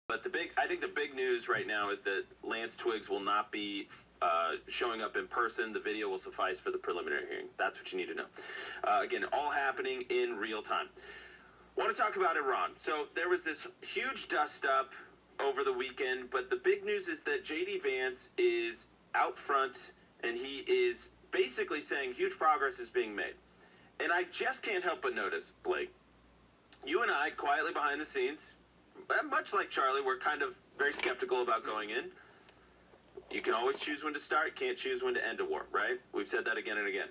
But I think the big news right now is that Lance Twiggs will not be showing up in person. The video will suffice for the preliminary hearing. That's what you need to know. Again, all happening in real time. I want to talk about Iran. So there was this huge dust-up over the weekend, but the big news is that J.D. Vance is out front, and he is basically saying huge progress is being made. And I just can't help but notice, Blake, you and I, quietly behind the scenes, much like Charlie, we're kind of very skeptical about going in. You can always choose when to start, can't choose when to end a war, right? We've said that again and again.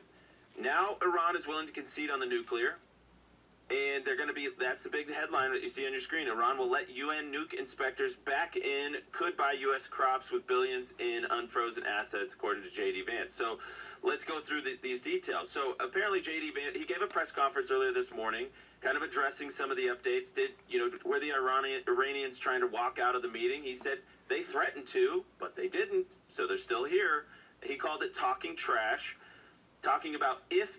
Now Iran is willing to concede on the nuclear, and they're going to be, that's the big headline that you see on your screen. Iran will let UN nuke inspectors back in, could buy U.S. crops with billions in unfrozen assets, according to J.D. Vance. So let's go through these details. So apparently J.D. Vance, he gave a press conference earlier this morning, kind of addressing some of the updates. Were the Iranians trying to walk out of the meeting? He said they threatened to, but they didn't, so they're still here. He called it talking trash, talking about if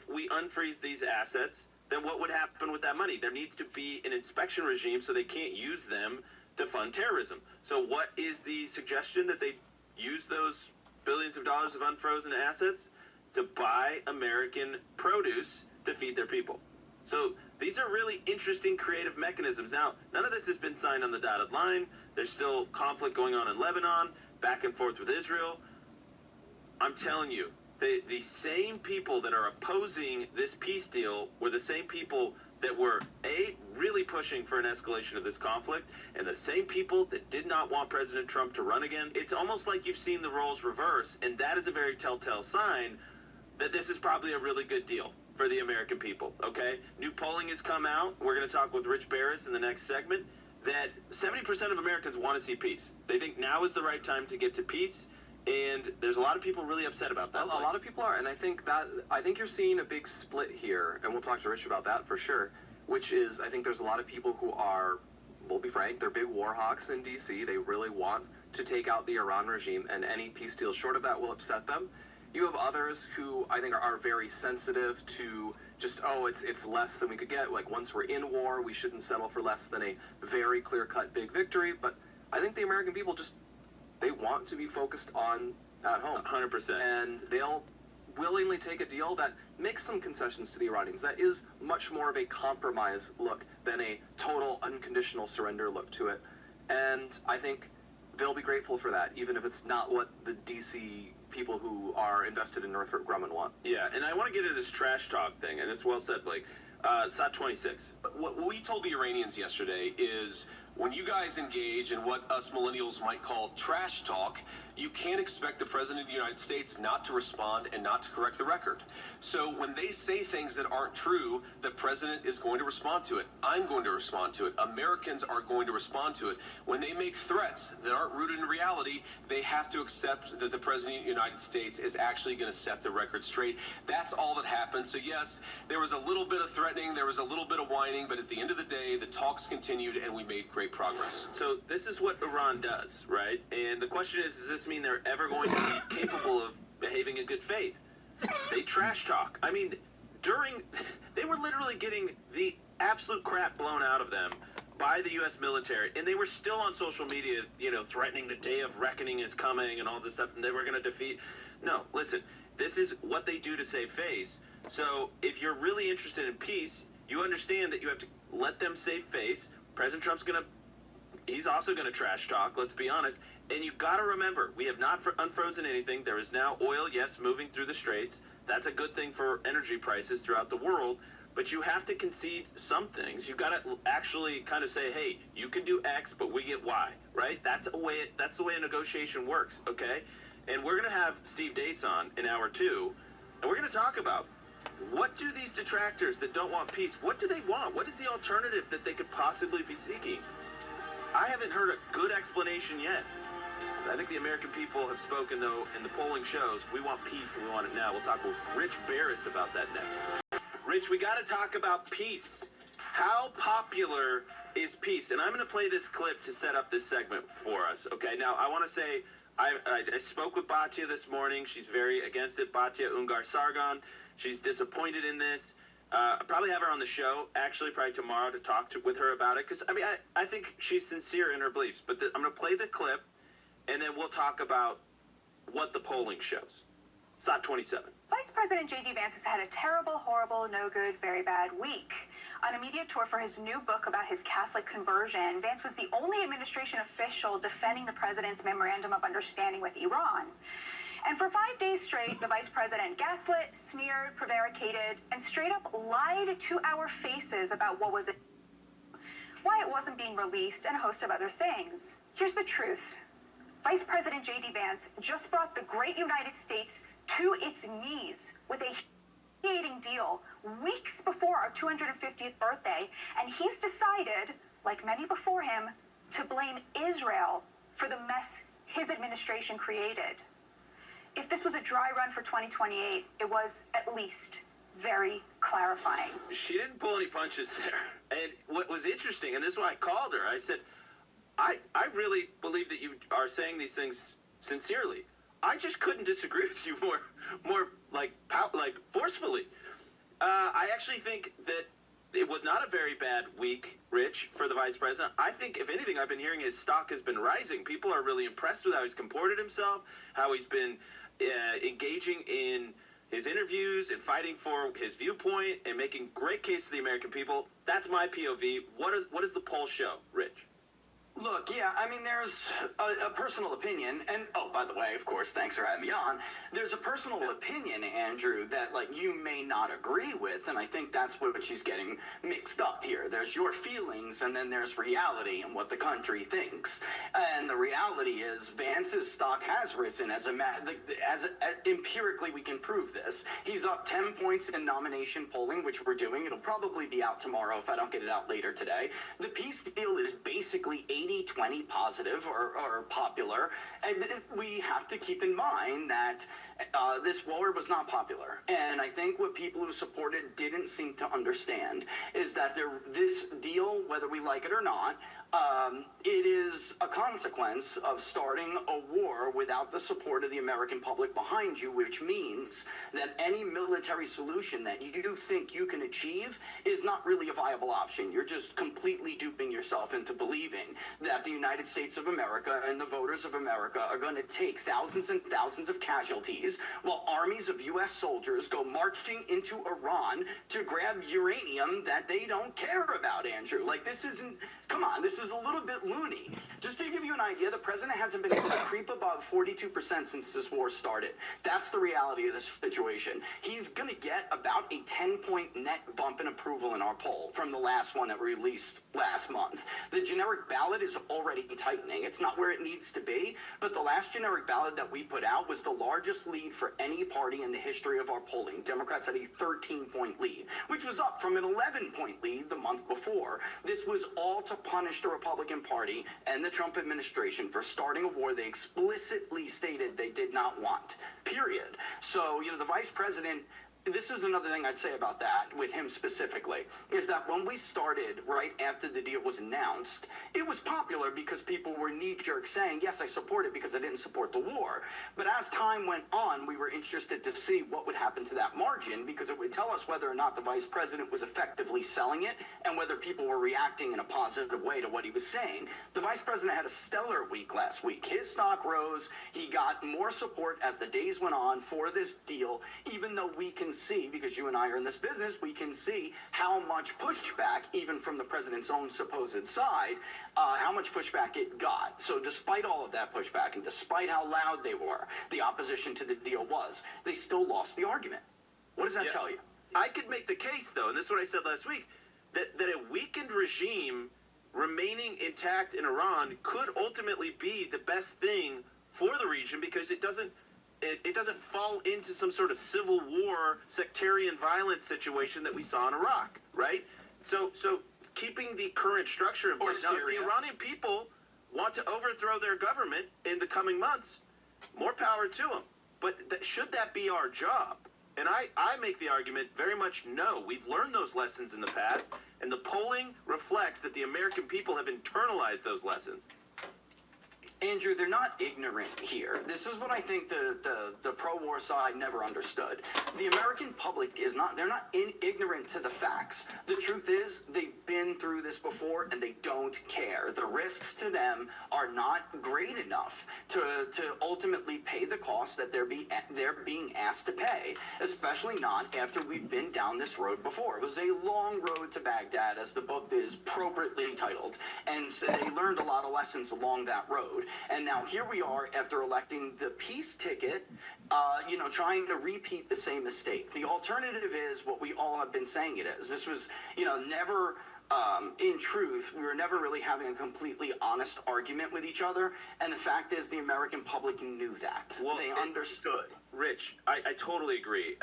we unfreeze these assets, then what would happen with that money? There needs to be an inspection regime so they can't use them to fund terrorism. So what is the suggestion? That they use those billions of dollars of unfrozen assets to buy American produce to feed their people. So these are really interesting creative mechanisms. Now, none of this has been signed on the dotted line. There's still conflict going on in Lebanon, back and forth with Israel. I'm telling you, the same people that are opposing this peace deal were the same people that were, really pushing for an escalation of this conflict, and the same people that did not want President Trump to run again. It's almost like you've seen the roles reverse, and that is a very telltale sign that this is probably a really good deal for the American people, okay? New polling has come out. We're going to talk with Rich Barris in the next segment, that 70% of Americans want to see peace. They think now is the right time to get to peace. And there's a lot of people really upset about that. A lot of people are, and I think you're seeing a big split here, and we'll talk to Rich about that for sure, which is, I think there's a lot of people who are, we'll be frank, they're big war hawks in D.C. They really want to take out the Iran regime, and any peace deal short of that will upset them. You have others who I think are very sensitive to just, it's less than we could get. Like, once we're in war, we shouldn't settle for less than a very clear-cut big victory. But I think the American people just, they want to be focused on at home. 100%. And they'll willingly take a deal that makes some concessions to the Iranians. That is much more of a compromise look than a total unconditional surrender look to it. And I think they'll be grateful for that, even if it's not what the D.C. people who are invested in Northrop Grumman want. Yeah, and I want to get into this trash talk thing, and it's well said, Blake. SOT 26. What we told the Iranians yesterday is, when you guys engage in what us millennials might call trash talk, you can't expect the President of the United States not to respond and not to correct the record. So when they say things that aren't true, the President is going to respond to it. I'm going to respond to it. Americans are going to respond to it. When they make threats that aren't rooted in reality, they have to accept that the President of the United States is actually going to set the record straight. That's all that happened. So yes, there was a little bit of threatening, there was a little bit of whining, but at the end of the day, the talks continued and we made great progress. So this is what Iran does, right? And the question is, does this mean they're ever going to be capable of behaving in good faith? They trash talk. I mean, they were literally getting the absolute crap blown out of them by the U.S. military, and they were still on social media, threatening the day of reckoning is coming and all this stuff, and they were going to defeat. No, listen, this is what they do to save face. So if you're really interested in peace, you understand that you have to let them save face. President Trump's he's also going to trash talk, let's be honest. And you got to remember, we have not unfrozen anything. There is now oil, yes, moving through the straits. That's a good thing for energy prices throughout the world. But you have to concede some things. You got to actually kind of say, hey, you can do X, but we get Y, right? That's the way a negotiation works, okay? And we're going to have Steve Deace on in hour 2, and we're going to talk about, what do these detractors that don't want peace, what do they want? What is the alternative that they could possibly be seeking? I haven't heard a good explanation yet. I think the American people have spoken, though, and the polling shows we want peace and we want it now. We'll talk with Rich Barris about that next. Rich, we got to talk about peace. How popular is peace? And I'm going to play this clip to set up this segment for us. Okay, now I want to say, I spoke with Batya this morning. She's very against it. Batya Ungar Sargon. She's disappointed in this. I'll probably have her on the show, actually, probably tomorrow to talk with her about it. Because, I mean, I think she's sincere in her beliefs. But I'm going to play the clip, and then we'll talk about what the polling shows. SOT 27. Vice President J.D. Vance has had a terrible, horrible, no good, very bad week. On a media tour for his new book about his Catholic conversion, Vance was the only administration official defending the president's memorandum of understanding with Iran. And for 5 days straight, the vice president gaslit, smeared, prevaricated, and straight up lied to our faces about what was why it wasn't being released, and a host of other things. Here's the truth. Vice President J.D. Vance just brought the great United States to its knees with a humiliating deal weeks before our 250th birthday, and he's decided, like many before him, to blame Israel for the mess his administration created. If this was a dry run for 2028, it was at least very clarifying. She didn't pull any punches there. And what was interesting, and this is why I called her, I said, I really believe that you are saying these things sincerely. I just couldn't disagree with you more like forcefully. I actually think that it was not a very bad week, Rich, for the vice president. I think, if anything, I've been hearing his stock has been rising. People are really impressed with how he's comported himself, how he's been engaging in his interviews and fighting for his viewpoint and making great case to the American people. That's my POV. What does the poll show, Rich? Look, yeah, I mean, there's a personal opinion, and, oh, by the way, of course, thanks for having me on. There's a personal opinion, Andrew, that, like, you may not agree with, and I think that's what she's getting mixed up here. There's your feelings, and then there's reality and what the country thinks. And the reality is Vance's stock has risen empirically we can prove this. He's up 10 points in nomination polling, which we're doing. It'll probably be out tomorrow if I don't get it out later today. The peace deal is basically 80-20 positive or popular, and we have to keep in mind that this war was not popular. And I think what people who supported didn't seem to understand is that this deal, whether we like it or not, it is a consequence of starting a war without the support of the American public behind you, which means that any military solution that you think you can achieve is not really a viable option. You're just completely duping yourself into believing that the United States of America and the voters of America are going to take thousands and thousands of casualties while armies of U.S. soldiers go marching into Iran to grab uranium that they don't care about, Andrew. Like, this isn't... Come on, this is a little bit loony. Just to give you an idea, the president hasn't been able to creep above 42% since this war started. That's the reality of this situation. He's going to get about a 10-point net bump in approval in our poll from the last one that we released last month. The generic ballot is already tightening. It's not where it needs to be, but the last generic ballot that we put out was the largest lead for any party in the history of our polling. Democrats had a 13-point lead, which was up from an 11-point lead the month before. This was all to punish the Republican Party and the Trump administration for starting a war they explicitly stated they did not want, period. So, the vice president... This is another thing I'd say about that, with him specifically, is that when we started right after the deal was announced, it was popular because people were knee-jerk saying, yes, I support it because I didn't support the war. But as time went on, we were interested to see what would happen to that margin, because it would tell us whether or not the vice president was effectively selling it and whether people were reacting in a positive way to what he was saying. The vice president had a stellar week last week. His stock rose. He got more support as the days went on for this deal, even though we can see, because you and I are in this business, we can see how much pushback, even from the president's own supposed side, how much pushback it got. So despite all of that pushback, and despite how loud they were, the opposition to the deal was, they still lost the argument. What does that tell you? I could make the case, though, and this is what I said last week, that a weakened regime remaining intact in Iran could ultimately be the best thing for the region, because it doesn't fall into some sort of civil war, sectarian violence situation that we saw in Iraq, right? So keeping the current structure in place. Now, if the Iranian people want to overthrow their government in the coming months, more power to them. But should that be our job? And I make the argument very much no. We've learned those lessons in the past, and the polling reflects that the American people have internalized those lessons. Andrew, they're not ignorant here. This is what I think the pro-war side never understood. The American public is not, they're not ignorant to the facts. The truth is, they've been through this before and they don't care. The risks to them are not great enough to ultimately pay the cost that they're being asked to pay, especially not after we've been down this road before. It was a long road to Baghdad, as the book is appropriately titled, and so they learned a lot of lessons along that road. And now here we are after electing the peace ticket, trying to repeat the same mistake. The alternative is what we all have been saying it is. This was, never... in truth, we were never really having a completely honest argument with each other, and the fact is the American public knew that. Well, they understood. Rich, I totally agree.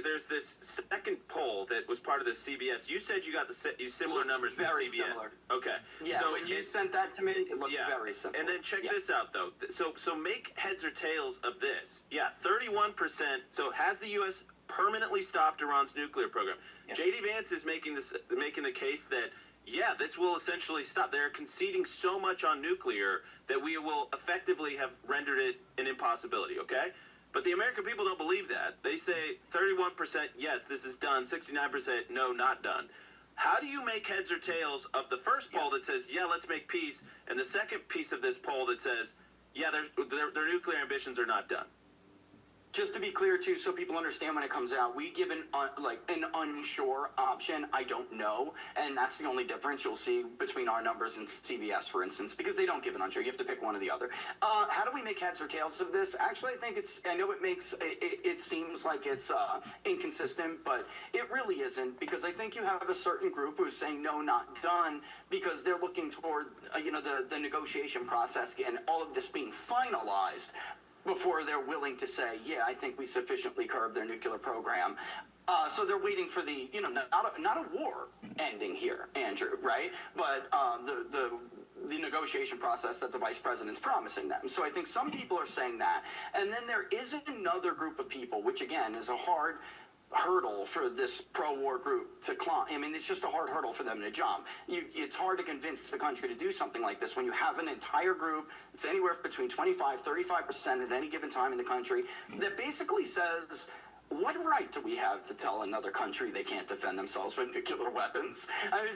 There's this second poll that was part of the CBS. You said you got the similar Looks numbers to very CBS. similar. Okay. Yeah, so when you sent that to me, it looks very similar. And then check this out, though. So make heads or tails of this. Yeah, 31%. So has the U.S. permanently stopped Iran's nuclear program? Yeah. J.D. Vance is making the case that, yeah, this will essentially stop. They're conceding so much on nuclear that we will effectively have rendered it an impossibility, okay? But the American people don't believe that. They say 31%, yes, this is done. 69%, no, not done. How do you make heads or tails of the first poll that says, yeah, let's make peace, and the second piece of this poll that says, yeah, their nuclear ambitions are not done? Just to be clear, too, so people understand when it comes out, we give an unsure option, I don't know, and that's the only difference you'll see between our numbers and CBS, for instance, because they don't give an unsure. You have to pick one or the other. How do we make heads or tails of this? Actually, I think I know it seems like it's inconsistent, but it really isn't, because I think you have a certain group who's saying no, not done, because they're looking toward, the negotiation process and all of this being finalized before they're willing to say, yeah, I think we sufficiently curbed their nuclear program. So they're waiting for the, not a war ending here, Andrew, right? But the negotiation process that the vice president's promising them. So I think some people are saying that. And then there is another group of people, which again is a hard hurdle for this pro-war group to climb. I mean, it's just a hard hurdle for them to jump. It's hard to convince the country to do something like this when you have an entire group, it's anywhere between 35% at any given time in the country, that basically says, what right do we have to tell another country they can't defend themselves with nuclear weapons? I mean,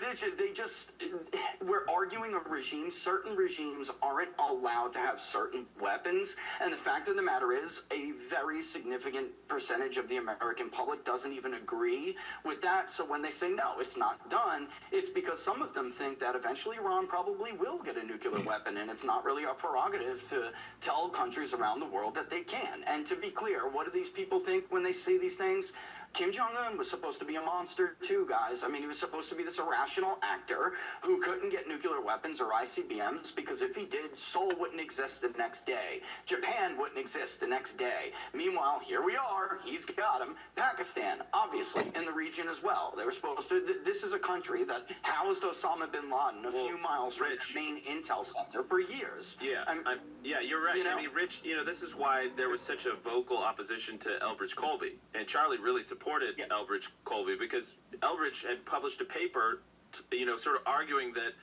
we're arguing a regime. Certain regimes aren't allowed to have certain weapons. And the fact of the matter is, a very significant percentage of the American public doesn't even agree with that. So when they say, no, it's not done, it's because some of them think that eventually Iran probably will get a nuclear weapon. And it's not really our prerogative to tell countries around the world that they can. And to be clear, what do these people think when they say these things? Kim Jong-un was supposed to be a monster too, guys. I mean, he was supposed to be this irrational actor who couldn't get nuclear weapons or ICBMs because if he did, Seoul wouldn't exist the next day. Japan wouldn't exist the next day. Meanwhile, here we are. He's got him. Pakistan, obviously, in the region as well. They were supposed to... This is a country that housed Osama bin Laden a few miles from the main intel center for years. Yeah, yeah, you're right. I mean, Rich, this is why there was such a vocal opposition to Elbridge Colby. And Charlie really supported Elbridge Colby because Elbridge had published a paper, sort of arguing that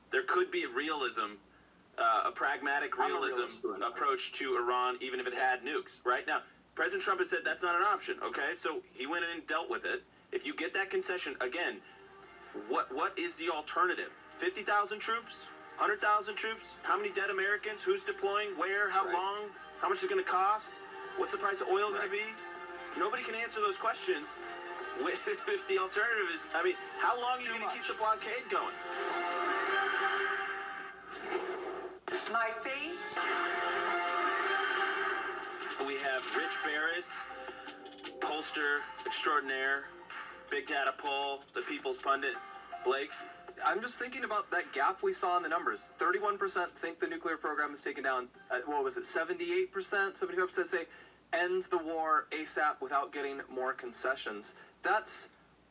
there could be realism, a pragmatic realism approach to Iran, even if it had nukes. Right now, President Trump has said that's not an option. Okay, so he went in and dealt with it. If you get that concession again, what is the alternative? 50,000 troops? 100,000 troops? How many dead Americans? Who's deploying? Where? How long? How much is it going to cost? What's the price of oil going to be? Nobody can answer those questions if the alternative is, I mean, how long are you going to keep the blockade going? My fee? We have Rich Barris, pollster extraordinaire, Big Data Poll, the People's Pundit. Blake? I'm just thinking about that gap we saw in the numbers. 31% think the nuclear program is taken down. 78%? 75% say end the war ASAP without getting more concessions. That's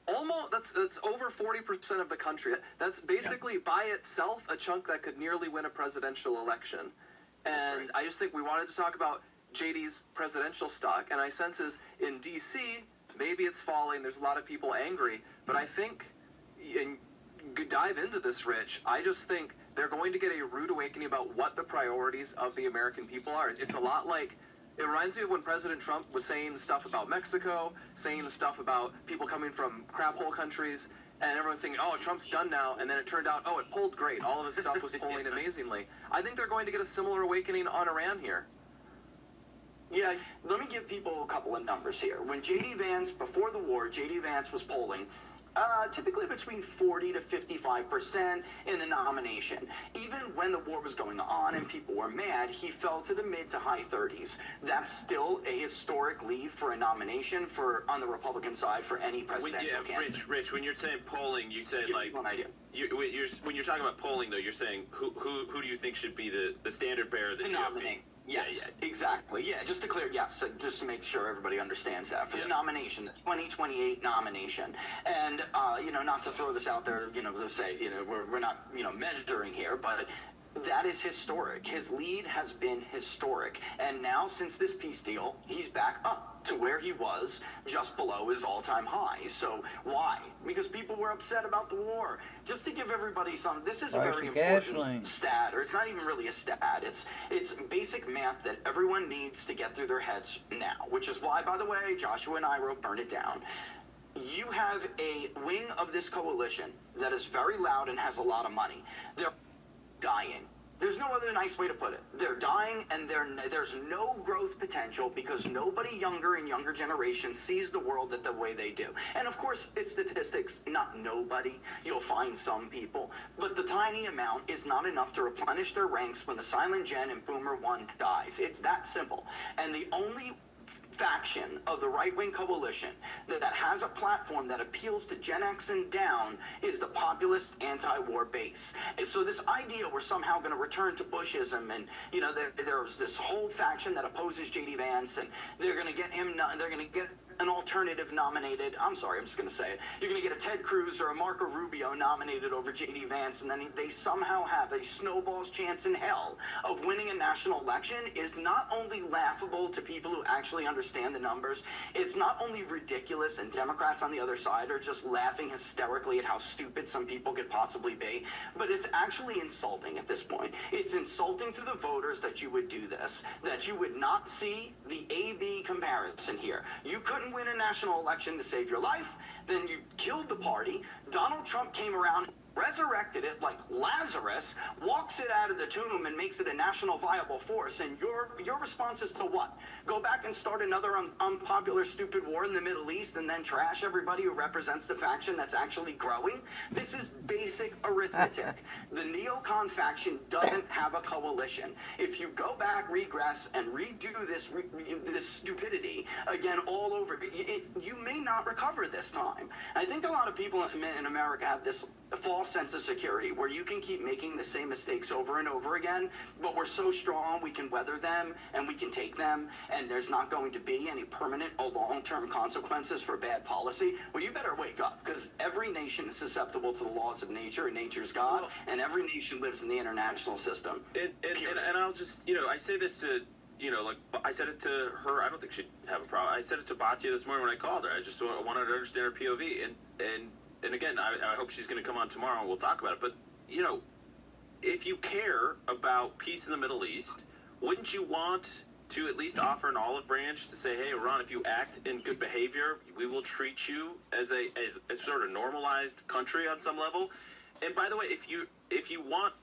over 40% of the country. That's basically by itself a chunk that could nearly win a presidential election. And I just think we wanted to talk about JD's presidential stock, and I sense is in DC, maybe it's falling. There's a lot of people angry, but I think, and dive into this, Rich, I just think they're going to get a rude awakening about what the priorities of the American people are. It's a lot like, it reminds me of when President Trump was saying the stuff about Mexico, saying the stuff about people coming from crap hole countries, and everyone's saying, oh, Trump's done now, and then it turned out, oh, it polled great. All of his stuff was polling amazingly. I think they're going to get a similar awakening on Iran here. Yeah, let me give people a couple of numbers here. When J.D. Vance, before the war, J.D. Vance was polling typically between 40 to 55% in the nomination. Even when the war was going on and people were mad, he fell to the mid to high 30s. That's still a historic lead for a nomination for on the Republican side for any presidential candidate. Rich, when you're saying polling, you said like one idea. When you're talking about polling, though, you're saying who do you think should be the standard bearer of the GOP? Nominate. Yes, exactly. Yeah, just to clear, just to make sure everybody understands that. For the nomination, the 2028 nomination. And, not to throw this out there, to say, we're not, measuring here, but that is historic. His lead has been historic. And now, since this peace deal, he's back up to where he was, just below his all-time high. So why? Because people were upset about the war. Just to give everybody this is a very important stat, or it's not even really a stat. It's basic math that everyone needs to get through their heads now, which is why, by the way, Joshua and I wrote Burn It Down. You have a wing of this coalition that is very loud and has a lot of money. They're dying. There's no other nice way to put it. They're dying, and there's no growth potential because nobody younger and younger generations sees the world the way they do. And of course, it's statistics, not nobody. You'll find some people. But the tiny amount is not enough to replenish their ranks when the Silent Gen and Boomer 1 dies. It's that simple. And the only faction of the right-wing coalition that has a platform that appeals to Gen X and down is the populist anti-war base. And so this idea we're somehow going to return to Bushism, and there's this whole faction that opposes J.D. Vance, and they're going to get him, they're going to get an alternative nominated. I'm sorry, I'm just going to say it. You're going to get a Ted Cruz or a Marco Rubio nominated over J.D. Vance, and then they somehow have a snowball's chance in hell of winning a national election is not only laughable to people who actually understand the numbers, it's not only ridiculous, and Democrats on the other side are just laughing hysterically at how stupid some people could possibly be, but it's actually insulting at this point. It's insulting to the voters that you would do this, that you would not see the A-B comparison here. You couldn't win a national election to save your life, then you killed the party. Donald Trump came around, resurrected it like Lazarus, walks it out of the tomb and makes it a national viable force. And your response is to what? Go back and start another unpopular, stupid war in the Middle East and then trash everybody who represents the faction that's actually growing? This is basic arithmetic. The neocon faction doesn't have a coalition. If you go back, regress, and redo this stupidity again all over, you may not recover this time. I think a lot of people in America have this false sense of security where you can keep making the same mistakes over and over again, but we're so strong we can weather them and we can take them, and there's not going to be any permanent or long-term consequences for bad policy. Well, you better wake up, because every nation is susceptible to the laws of nature, and nature's God, and every nation lives in the international system. And I'll just, I say this to, I said it to her. I don't think she'd have a problem. I said it to Batya this morning when I called her. I just wanted to understand her POV, and again, I hope she's going to come on tomorrow and we'll talk about it. But, if you care about peace in the Middle East, wouldn't you want to at least offer an olive branch to say, hey, Iran, if you act in good behavior, we will treat you as a sort of normalized country on some level? And by the way, if you want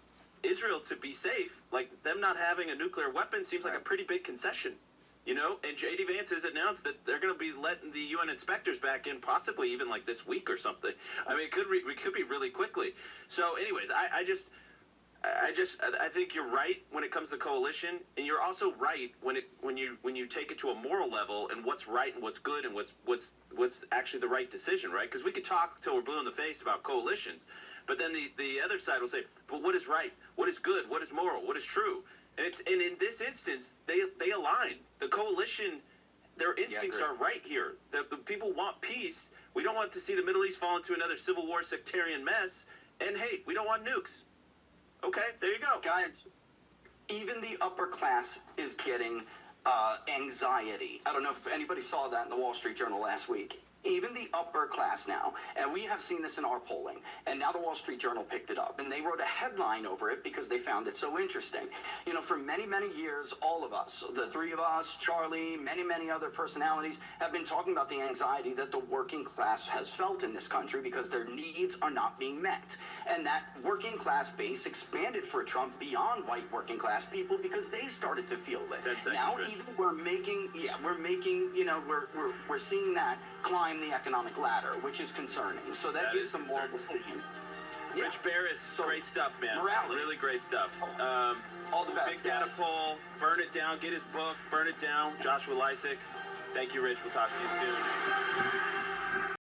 Israel to be safe, like them not having a nuclear weapon seems like a pretty big concession. And J.D. Vance has announced that they're going to be letting the UN inspectors back in, possibly even like this week or something. I mean, it could be really quickly. So, anyways, I think you're right when it comes to coalition, and you're also right when you take it to a moral level and what's right and what's good and what's actually the right decision, right? Because we could talk till we're blue in the face about coalitions, but then the other side will say, but what is right? What is good? What is moral? What is true? And in this instance, they align. The coalition, their instincts are right here. The people want peace. We don't want to see the Middle East fall into another civil war sectarian mess. And hey, we don't want nukes. Okay, there you go. Guys, even the upper class is getting anxiety. I don't know if anybody saw that in the Wall Street Journal last week. even the upper class now, and we have seen this in our polling, and now the Wall Street Journal picked it up, and they wrote a headline over it because they found it so interesting. You know, for many, many years, all of us, the three of us, Charlie, many, many other personalities, have been talking about the anxiety that the working class has felt in this country because their needs are not being met. And that working class base expanded for Trump beyond white working class people because they started to feel it. 10 seconds, Now Rich. even we're seeing that climb the economic ladder, which is concerning. So that That gives is some moral concerning. decision. Rich Barris, great stuff, man. morality. Really great stuff. All the best, Big Data guys. Poll, Burn It Down, get his book, Burn It Down, Joshua Lysick. Thank you, Rich. We'll talk to you soon.